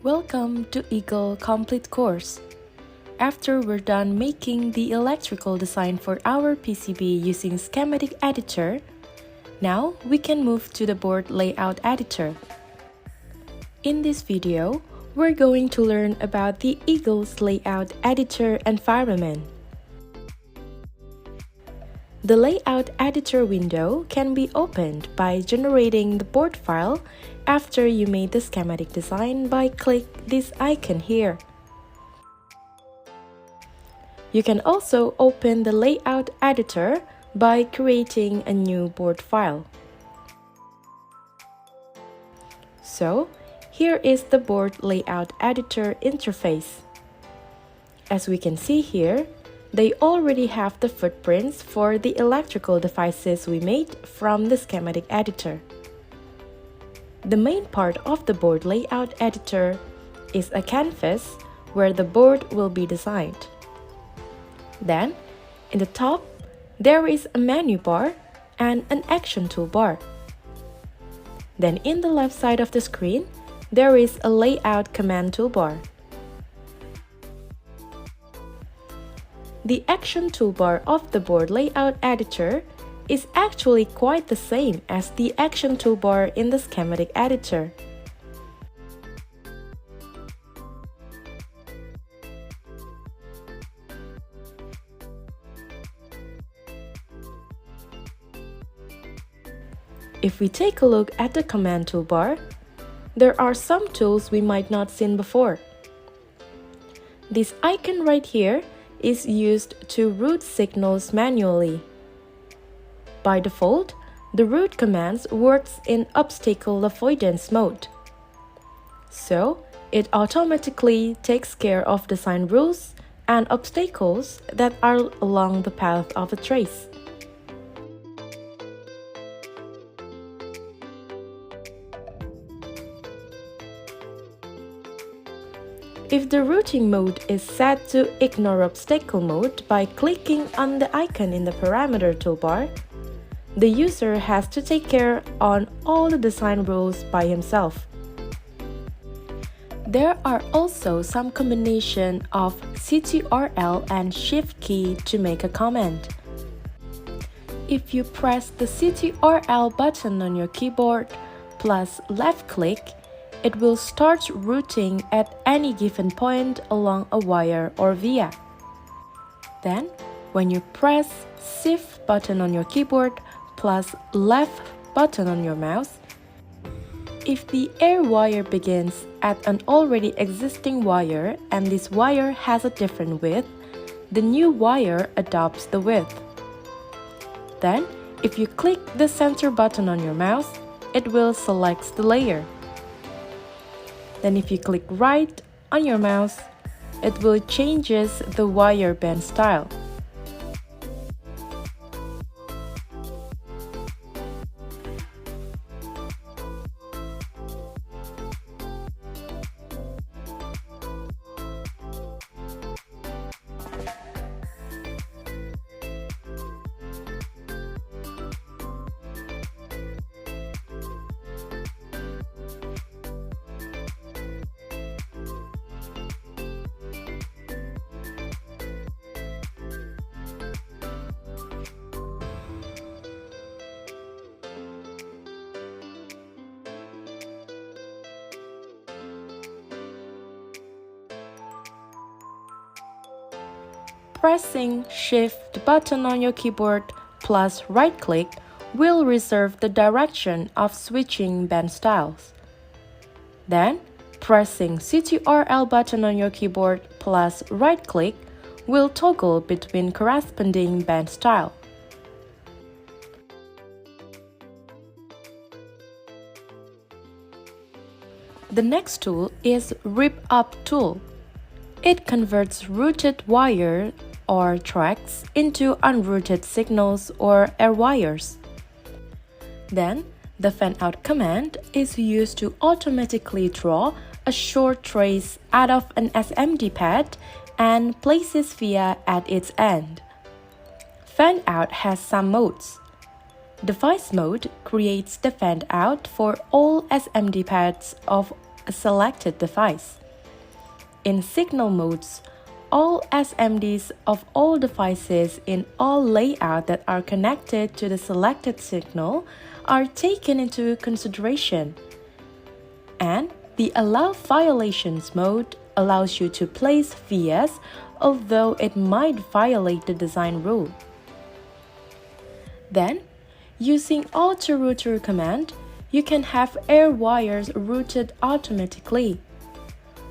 Welcome to Eagle Complete Course. After we're done making the electrical design for our PCB using schematic editor, now we can move to the board layout editor. In this video, we're going to learn about the Eagle's layout editor environment. The layout editor window can be opened by generating the board file after you made the schematic design by click this icon here. You can also open the layout editor by creating a new board file. So, here is the board layout editor interface. As we can see here, they already have the footprints for the electrical devices we made from the schematic editor. The main part of the board layout editor is a canvas where the board will be designed. Then, in the top, there is a menu bar and an action toolbar. Then in the left side of the screen, there is a layout command toolbar. The action toolbar of the board layout editor is actually quite the same as the action toolbar in the schematic editor. If we take a look at the command toolbar, there are some tools we might not seen before. This icon right here is used to route signals manually. By default, the route commands works in obstacle avoidance mode. So, it automatically takes care of design rules and obstacles that are along the path of a trace. If the routing mode is set to ignore obstacle mode by clicking on the icon in the parameter toolbar, the user has to take care on all the design rules by himself. There are also some combination of Ctrl and Shift key to make a comment. If you press the Ctrl button on your keyboard plus left click, it will start routing at any given point along a wire or via. Then, when you press Shift button on your keyboard plus left button on your mouse, if the air wire begins at an already existing wire and this wire has a different width, the new wire adopts the width. Then, if you click the center button on your mouse, it will select the layer. Then if you click right on your mouse, it will changes the wire band style. Pressing Shift button on your keyboard plus right-click will reserve the direction of switching band styles. Then, pressing Ctrl button on your keyboard plus right-click will toggle between corresponding band style. The next tool is Rip Up tool. It converts routed wire or tracks into unrouted signals or air wires. Then, the fan-out command is used to automatically draw a short trace out of an SMD pad and places via at its end. Fan-out has some modes. Device mode creates the fan-out for all SMD pads of a selected device. In signal modes, all SMDs of all devices in all layouts that are connected to the selected signal are taken into consideration. And the Allow Violations mode allows you to place vias, although it might violate the design rule. Then, using Auto-Router command, you can have air wires routed automatically.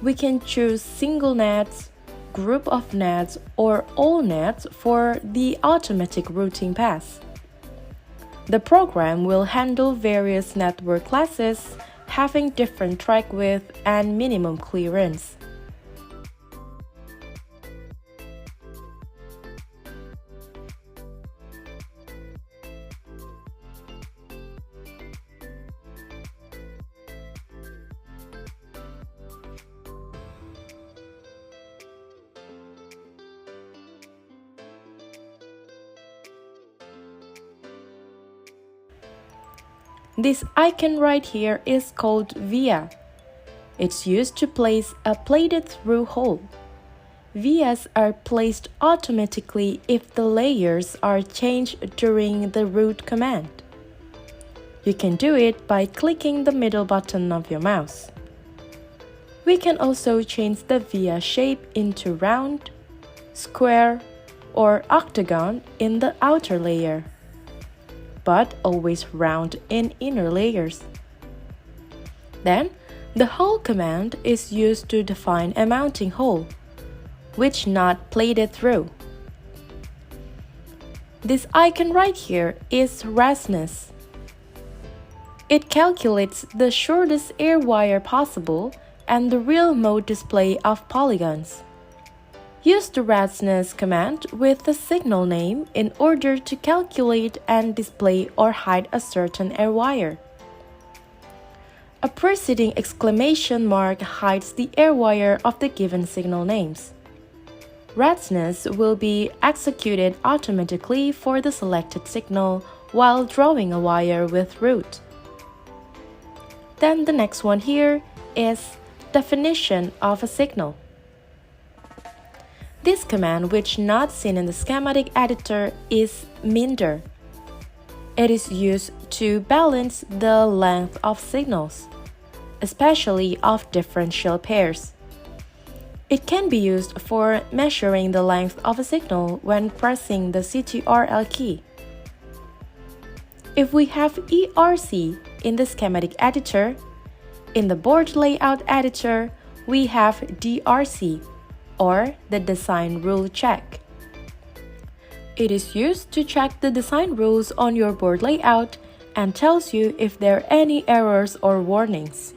We can choose single nets, group of nets, or all nets for the automatic routing path. The program will handle various network classes having different track width and minimum clearance. This icon right here is called via. It's used to place a plated through hole. Vias are placed automatically if the layers are changed during the root command. You can do it by clicking the middle button of your mouse. We can also change the via shape into round, square, or octagon in the outer layer, but always round in inner layers. Then, the hole command is used to define a mounting hole, which not plated through. This icon right here is radius. It calculates the shortest air wire possible and the real mode display of polygons. Use the radius command with the signal name in order to calculate and display or hide a certain air wire. A preceding exclamation mark hides the air wire of the given signal names. Radius will be executed automatically for the selected signal while drawing a wire with root. Then the next one here is definition of a signal. This command, which not seen in the schematic editor, is minder. It is used to balance the length of signals, especially of differential pairs. It can be used for measuring the length of a signal when pressing the CTRL key. If we have ERC in the schematic editor, in the board layout editor, we have DRC, or the design rule check. It is used to check the design rules on your board layout and tells you if there are any errors or warnings.